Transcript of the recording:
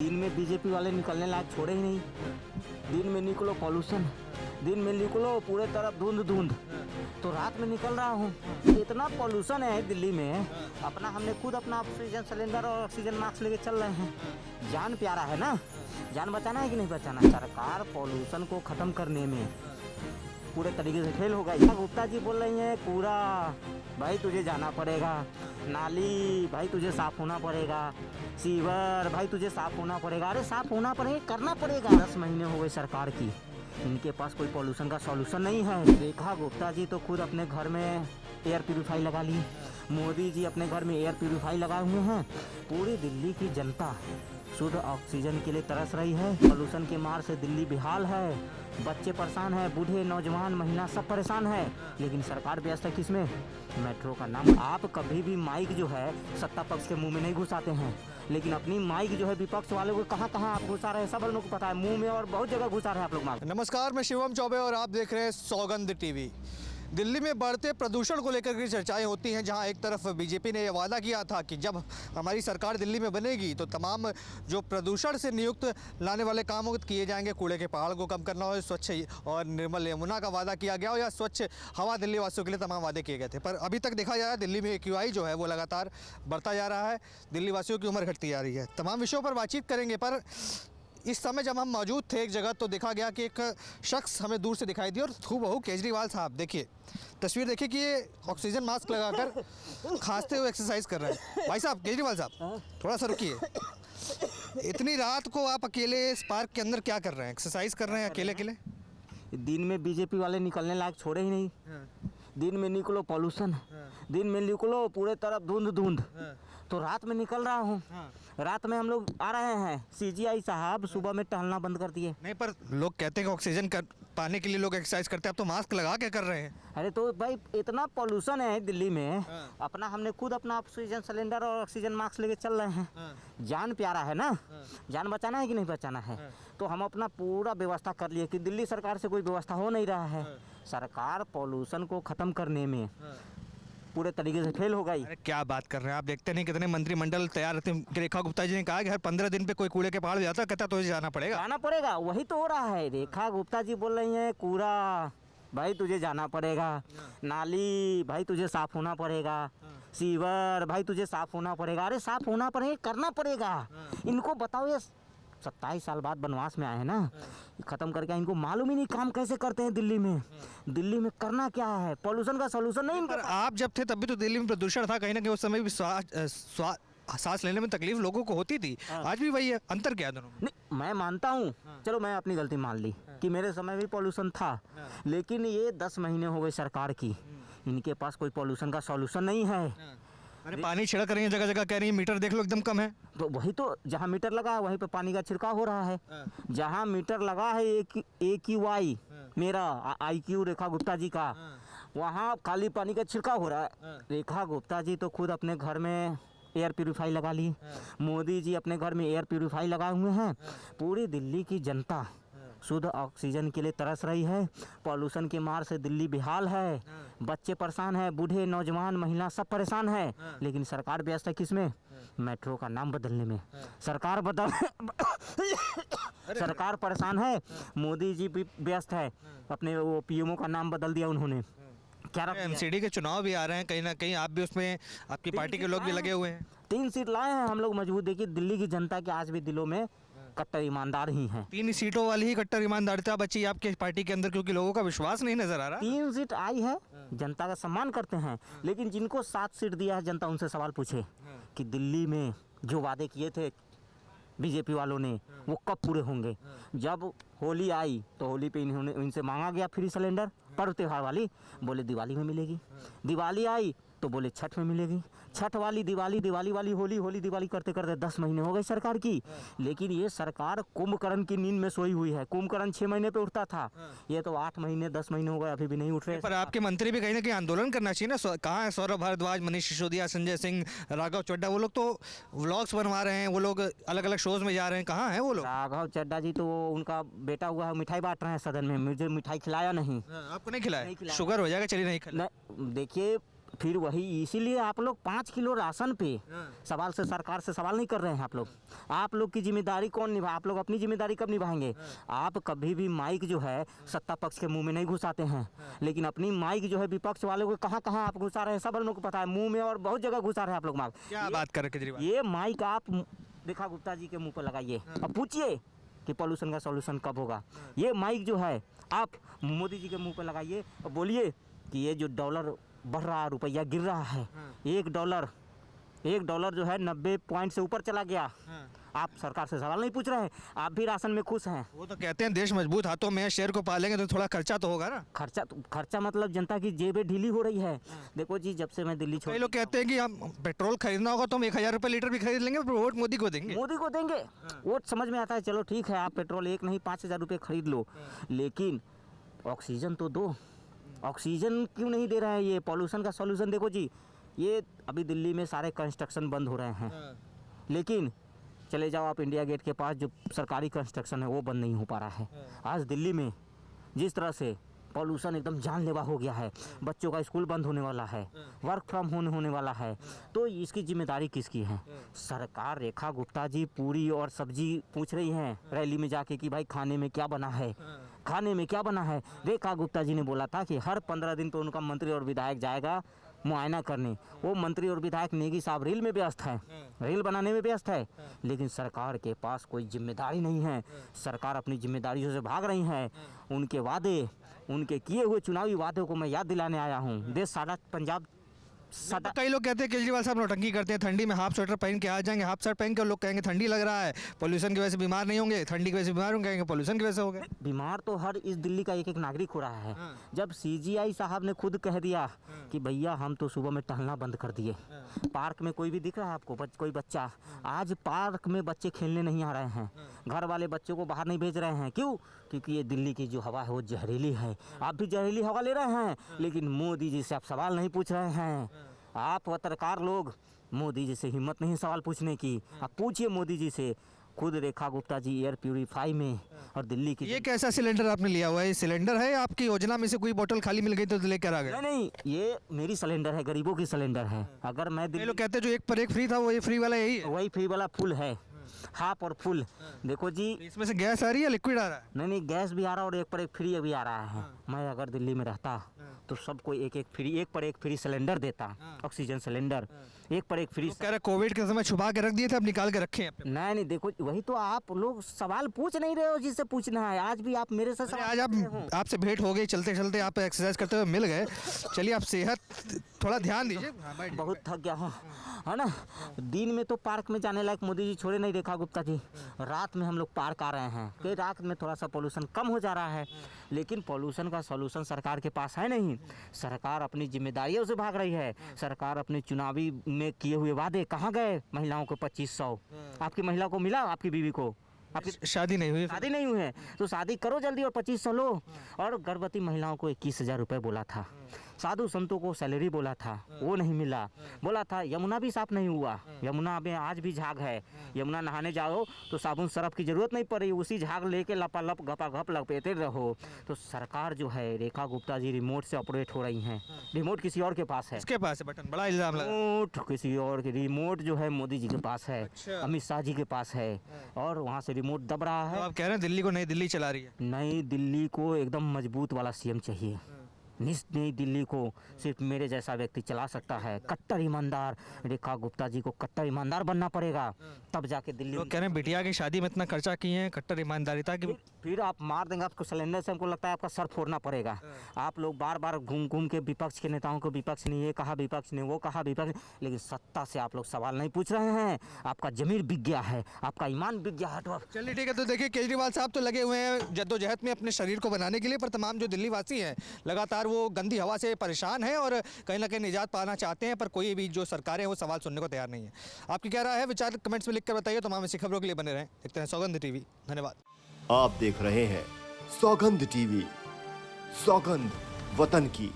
दिन में बीजेपी वाले निकलने लायक छोड़े ही नहीं। दिन में निकलो पॉल्यूशन, दिन में निकलो पूरे तरफ धुंध धुंध, तो रात में निकल रहा हूँ। इतना पॉल्यूशन है दिल्ली में, अपना हमने खुद अपना ऑक्सीजन सिलेंडर और ऑक्सीजन मास्क लेके चल रहे हैं। जान प्यारा है ना, जान बचाना है कि नहीं बचाना। सरकार पॉल्यूशन को ख़त्म करने में पूरे तरीके से फेल हो गई। गुप्ता जी बोल रही हैं कूड़ा भाई तुझे जाना पड़ेगा, नाली भाई तुझे साफ होना पड़ेगा, सीवर भाई तुझे साफ होना पड़ेगा। अरे साफ होना पड़ेगा, करना पड़ेगा। 10 महीने हो गए सरकार की, इनके पास कोई पॉल्यूशन का सॉल्यूशन नहीं है। रेखा गुप्ता जी तो खुद अपने घर में एयर प्यूरीफाई लगा ली, मोदी जी अपने घर में एयर प्यूरीफाई लगाए हुए हैं। पूरी दिल्ली की जनता शुद्ध ऑक्सीजन के लिए तरस रही है। पॉल्यूशन के मार से दिल्ली बेहाल है, बच्चे परेशान हैं, बूढ़े नौजवान महिला सब परेशान है। लेकिन सरकार व्यस्त है किसमें? मेट्रो का नाम। आप कभी भी माइक जो है सत्ता पक्ष के मुंह में नहीं घुसाते हैं, लेकिन अपनी माइक जो है विपक्ष वालों को कहाँ कहाँ आप घुसा रहे हैं सब लोगों को पता है। मुंह में और बहुत जगह घुसा रहे हैं आप लोग माइक। नमस्कार, मैं शिवम चौबे और आप देख रहे हैं सौगंध टीवी। दिल्ली में बढ़ते प्रदूषण को लेकर की चर्चाएं होती हैं, जहां एक तरफ बीजेपी ने यह वादा किया था कि जब हमारी सरकार दिल्ली में बनेगी तो तमाम जो प्रदूषण से नियुक्त लाने वाले काम किए जाएंगे, कूड़े के पहाड़ को कम करना हो, स्वच्छ और निर्मल यमुना का वादा किया गया हो, या स्वच्छ हवा दिल्ली वासियों के लिए तमाम वादे किए गए थे। पर अभी तक देखा जाए दिल्ली में AQI जो है वो लगातार बढ़ता जा रहा है, दिल्ली वासियों की उम्र घटती जा रही है। तमाम विषयों पर बातचीत करेंगे, पर इस समय जब हम मौजूद थे एक जगह तो देखा गया कि एक शख्स हमें दूर से दिखाई दिया और हूबहू केजरीवाल साहब। देखिए तस्वीर, देखिए कि ये ऑक्सीजन मास्क लगाकर खांसते हुए एक्सरसाइज कर रहे हैं। भाई साहब, केजरीवाल साहब थोड़ा सा रुकिए। इतनी रात को आप अकेले इस पार्क के अंदर क्या कर रहे हैं? एक्सरसाइज कर रहे हैं अकेले अकेले? दिन में बीजेपी वाले निकलने लायक छोड़े ही नहीं। दिन में निकलो पॉल्यूशन, दिन में निकलो पूरे तरफ धुंध धुंध, तो रात में निकल रहा हूँ। रात में हम लोग आ रहे हैं। CGI साहब सुबह में टहलना बंद कर दिए। नहीं, पर लोग कहते हैं कि ऑक्सीजन पाने के लिए लोग एक्सरसाइज करते हैं, आप तो मास्क लगा के कर रहे हैं। अरे तो भाई इतना पॉल्यूशन है दिल्ली में, अपना हमने खुद अपना ऑक्सीजन सिलेंडर और ऑक्सीजन मास्क लेके चल रहे हैं। जान प्यारा है ना, जान बचाना है कि नहीं बचाना है। तो हम अपना पूरा व्यवस्था कर लिए कि दिल्ली सरकार से कोई व्यवस्था हो नहीं रहा है। सरकार पॉल्यूशन को ख़त्म करने में पूरे तरीके से फेल हो गई। अरे क्या बात कर रहे हैं आप? देखते नहीं कितने मंत्रिमंडल तैयार रहते हैं। रेखा गुप्ता जी ने कहा कि हर 15 दिन पे कोई कूड़े के पहाड़ जाता, कहता तो जाना पड़ेगा, जाना पड़ेगा। वही तो हो रहा है। रेखा गुप्ता जी बोल रही हैं कूड़ा भाई तुझे जाना पड़ेगा, नाली भाई तुझे साफ होना पड़ेगा, सीवर भाई तुझे साफ होना पड़ेगा। अरे साफ होना पड़ेगा, करना पड़ेगा। इनको बताओ, ये 27 साल बाद वनवास में आए हैं ना, खत्म करके इनको मालूम ही नहीं काम कैसे करते हैं दिल्ली में। दिल्ली में करना क्या है, पॉल्यूशन का सॉल्यूशन नहीं। पर आप जब थे तब भी तो दिल्ली में प्रदूषण था, कहीं ना कहीं उस समय भी सांस लेने में तकलीफ लोगों को होती थी। आज भी वही है, अंतर क्या है दोनों में? नहीं, मैं मानता हूँ, चलो मैं अपनी गलती मान ली कि मेरे समय भी पॉल्यूशन था, लेकिन ये 10 महीने हो गए सरकार की, इनके पास कोई पॉल्यूशन का सॉल्यूशन नहीं है। अरे पानी छिड़क रही है, जगह जगह कह रही है मीटर देख लो एकदम कम है। तो वही तो, जहाँ मीटर लगा है वहीं पे पानी का छिड़काव हो रहा है। जहाँ मीटर लगा है AQI मेरा IQ रेखा गुप्ता जी का, वहाँ खाली पानी का छिड़काव हो रहा है। रेखा गुप्ता जी तो खुद अपने घर में एयर प्यूरीफाई लगा ली, मोदी जी अपने घर में एयर प्यूरीफाई लगाए हुए हैं। पूरी दिल्ली की जनता शुद्ध ऑक्सीजन के लिए तरस रही है। पॉल्यूशन के मार से दिल्ली बेहाल है, बच्चे परेशान हैं, बूढ़े नौजवान महिला सब परेशान है। लेकिन सरकार व्यस्त है किसमें? मेट्रो का नाम बदलने में। सरकार सरकार परेशान है, मोदी जी भी व्यस्त है, अपने वो PMO का नाम बदल दिया उन्होंने। क्या MCD के चुनाव भी आ रहे हैं, कहीं ना कहीं आप भी उसमें, आपकी पार्टी के लोग भी लगे हुए हैं। 3 सीट लाए हैं हम लोग मजबूत। देखिए दिल्ली की जनता के आज भी दिलों में कट्टर ईमानदार ही हैं। 3 सीटों वाली ही कट्टर ईमानदारिता बची आपके पार्टी के अंदर, क्योंकि लोगों का विश्वास नहीं नजर आ रहा। 3 सीट आई है, जनता का सम्मान करते हैं, लेकिन जिनको 7 सीट दिया है जनता, उनसे सवाल पूछे कि दिल्ली में जो वादे किए थे बीजेपी वालों ने वो कब पूरे होंगे। जब होली आई तो होली पे इनसे मांगा गया फ्री सिलेंडर, पर्व त्योहार वाली, बोले दिवाली में मिलेगी। दिवाली आई तो बोले छठ में मिलेगी। छठ वाली दिवाली, दिवाली वाली होली, होली दिवाली करते करते 10 महीने हो गए सरकार की। लेकिन ये सरकार कुंभकर्ण की नींद में सोई हुई है। कुंभकर्ण 6 महीने पे उठता था, ये तो 8 महीने 10 महीने हो गए अभी भी नहीं उठ रहे। पर आपके मंत्री भी कहीं ना कहीं आंदोलन करना चाहिए ना। कहाँ है सौरभ भारद्वाज, मनीष सिसोदिया, संजय सिंह, राघव चड्ढा? वो लोग तो व्लॉग्स बनवा रहे हैं, वो लोग अलग अलग शोज में जा रहे हैं, कहाँ है वो लोग? राघव चड्ढा जी तो उनका बेटा हुआ है, मिठाई बांट रहे हैं सदन में, मुझे मिठाई खिलाया नहीं। आपको नहीं खिलाया? शुगर हो जाएगा, चलिए नहीं खिलाया। देखिए फिर वही इसीलिए आप लोग 5 किलो राशन पे सवाल से सरकार से सवाल नहीं कर रहे हैं। आप लोग की जिम्मेदारी कौन निभा, आप लोग अपनी जिम्मेदारी कब निभाएंगे? आप कभी भी माइक जो है सत्ता पक्ष के मुंह में नहीं घुसाते हैं, लेकिन अपनी माइक जो है विपक्ष वालों को कहाँ कहाँ आप घुसा रहे हैं सब हम लोग को पता है, मुंह में और बहुत जगह घुसा रहे हैं आप लोग माइक। क्या बात कर रहे केजरीवाल? ये माइक आप रेखा गुप्ता जी के मुंह पर लगाइए और पूछिए कि पॉल्यूशन का सॉल्यूशन कब होगा। ये माइक जो है आप मोदी जी के मुंह पर लगाइए और बोलिए कि ये जो डॉलर बढ़ रहा है, रुपया गिर रहा है, एक डॉलर जो है 90 पॉइंट से ऊपर चला गया। आप सरकार से सवाल नहीं पूछ रहे हैं, आप भी राशन में खुश हैं। वो तो कहते हैं देश मजबूत हाथों में है, शेर को पालेंगे तो थोड़ा खर्चा तो होगा ना। खर्चा मतलब जनता की जेबें ढीली हो रही है। देखो जी, जब से मैं दिल्ली छोड़, कई लोग कहते हैं कि हम पेट्रोल खरीदना होगा तो हम 1000 रुपये लीटर भी खरीद लेंगे, वोट मोदी को देंगे। वोट समझ में आता है, चलो ठीक है, आप पेट्रोल 1 नहीं 5000 रुपये खरीद लो, लेकिन ऑक्सीजन तो दो। ऑक्सीजन क्यों नहीं दे रहे हैं? ये पॉल्यूशन का सॉल्यूशन देखो जी, ये अभी दिल्ली में सारे कंस्ट्रक्शन बंद हो रहे हैं, लेकिन चले जाओ आप इंडिया गेट के पास, जो सरकारी कंस्ट्रक्शन है वो बंद नहीं हो पा रहा है। आज दिल्ली में जिस तरह से पॉल्यूशन एकदम जानलेवा हो गया है, बच्चों का स्कूल बंद होने वाला है, वर्क फ्रॉम होने वाला है, तो इसकी जिम्मेदारी किसकी है? सरकार। रेखा गुप्ता जी पूरी और सब्जी पूछ रही हैं रैली में जाके कि भाई खाने में क्या बना है, खाने में क्या बना है। रेखा गुप्ता जी ने बोला था कि हर 15 दिन तो उनका मंत्री और विधायक जाएगा मुआयना करने। वो मंत्री और विधायक नेगी साहब रील में व्यस्त है, रील बनाने में व्यस्त है, लेकिन सरकार के पास कोई जिम्मेदारी नहीं है। सरकार अपनी जिम्मेदारियों से भाग रही है। उनके वादे, उनके किए हुए चुनावी वादों को मैं याद दिलाने आया हूँ। देश सारा पंजाब तो कई लोग कहते हैं केजरीवाल साहब नौटंकी करते हैं, ठंडी में हाफ स्वेटर पहन के आ जाएंगे, हाफ शर्ट पहन के, और लोग कहेंगे ठंडी लग रहा है, पोल्यूशन की वजह से बीमार नहीं होंगे, ठंडी की वजह से बीमार होंगे, कहेंगे पोल्यूशन की वजह से हो गए। बीमार तो हर इस दिल्ली का एक नागरिक हो रहा है। जब सीजीआई साहब ने खुद कह दिया कि भैया हम तो सुबह में टहलना बंद कर दिए, पार्क में कोई भी दिख रहा है आपको, कोई बच्चा, आज पार्क में बच्चे खेलने नहीं आ रहे हैं, घर वाले बच्चों को बाहर नहीं भेज रहे हैं। क्यों? क्योंकि ये दिल्ली की जो हवा है वो जहरीली है। आप भी जहरीली हवा ले रहे हैं, लेकिन मोदी जी से आप सवाल नहीं पूछ रहे हैं। आप पत्रकार लोग, मोदी जी से हिम्मत नहीं सवाल पूछने की। आप पूछिए मोदी जी से। खुद रेखा गुप्ता जी एयर प्यूरीफाई में और दिल्ली की, ये कैसा सिलेंडर आपने लिया हुआ है? ये सिलेंडर है आपकी योजना में से कोई बोतल खाली मिल गई तो लेकर आ गए? नहीं, ये मेरी सिलेंडर है, गरीबों की सिलेंडर है। अगर मैं लोग कहते हैं जो 1 पर 1 फ्री था वो ये फ्री वाला यही है? वही फ्री वाला फुल है, हाफ और फुल। देखो जी, इसमें से गैस आ रही है, लिक्विड आ रहा है? नहीं, गैस भी आ रहा है और 1 पर 1 फ्री भी आ रहा है। मैं अगर दिल्ली में रहता तो सबको 1 पर एक फ्री सिलेंडर देता, ऑक्सीजन सिलेंडर 1 पर 1 फ्री। कह रहे कोविड के समय छुपा के रख दिए थे, अब निकाल के रखे हैं। नहीं, देखो वही तो, आप लोग सवाल पूछ नहीं रहे हो जिससे पूछना है। आज भी आप मेरे से आज आपसे भेंट हो गई, चलते चलते आप एक्सरसाइज करते हुए मिल गए। चलिए, आप सेहत थोड़ा ध्यान दीजिए। बहुत थक गया हूँ, है ना। दिन में तो पार्क में जाने लायक मोदी जी छोड़े नहीं रेखा गुप्ता जी, रात में हम लोग पार्क आ रहे हैं कि रात में थोड़ा सा पोल्यूशन कम हो जा रहा है, लेकिन पोल्यूशन का सॉल्यूशन सरकार के पास है नहीं। सरकार अपनी जिम्मेदारियों से भाग रही है। सरकार अपने चुनावी में किए हुए वादे, कहाँ गए? महिलाओं को 2500, आपकी महिला को मिला? आपकी बीवी को? आपकी शादी नहीं हुई? शादी नहीं हुई है तो शादी करो जल्दी और 2500 लो। और गर्भवती महिलाओं को 21,000 रुपये बोला था। साधु संतों को सैलरी बोला था, वो नहीं मिला। बोला था यमुना भी साफ नहीं हुआ, यमुना में आज भी झाग है। यमुना नहाने जाओ तो साबुन सरफ की जरूरत नहीं पड़ी, उसी झाग लेके लपालप घपाघप लपेटे रहो। तो सरकार जो है, रेखा गुप्ता जी रिमोट से ऑपरेट हो रही हैं। रिमोट किसी और के पास है। किसके पास है बटन? बड़ा इल्जाम लगा। रिमोट किसी और के, रिमोट जो है मोदी जी के पास है, अमित शाह जी के पास है, और वहाँ से रिमोट दब रहा है। तो आप कह रहे हैं दिल्ली को नई दिल्ली चला रही है? नई दिल्ली को एकदम मजबूत वाला सीएम चाहिए। नई दिल्ली को सिर्फ मेरे जैसा व्यक्ति चला सकता है, कट्टर ईमानदार। रेखा गुप्ता जी को कट्टर ईमानदार बनना पड़ेगा, तब जाके दिल्ली। लोग कह रहे हैं बिटिया की शादी में इतना खर्चा किए हैं, कट्टर ईमानदारिता की। फिर आप मार देंगे, आपको सिलेंडर से हमको लगता है आपका सर फोड़ना पड़ेगा। आप लोग बार बार घूम के विपक्ष के नेताओं को, विपक्ष ने ये कहा, विपक्ष ने वो कहा, विपक्ष, लेकिन सत्ता से आप लोग सवाल नहीं पूछ रहे हैं। आपका जमीर बिक गया है, आपका ईमान बिक गया है। तो चलिए ठीक है। तो देखिए, केजरीवाल साहब तो लगे हुए हैं जद्दोजहद में अपने शरीर को बनाने के लिए, पर तमाम जो दिल्ली वासी हैं लगातार वो गंदी हवा से परेशान हैं और कहीं ना कहीं निजात पाना चाहते हैं, पर कोई भी जो सरकारें हैं वो सवाल सुनने को तैयार नहीं है। आपकी क्या राय है? विचार कमेंट्स में लिखकर बताइए। तमाम ऐसी खबरों के लिए बने रहें, देखते हैं सौगंध टीवी। धन्यवाद। आप देख रहे हैं सौगंध टीवी, सौगंध वतन की।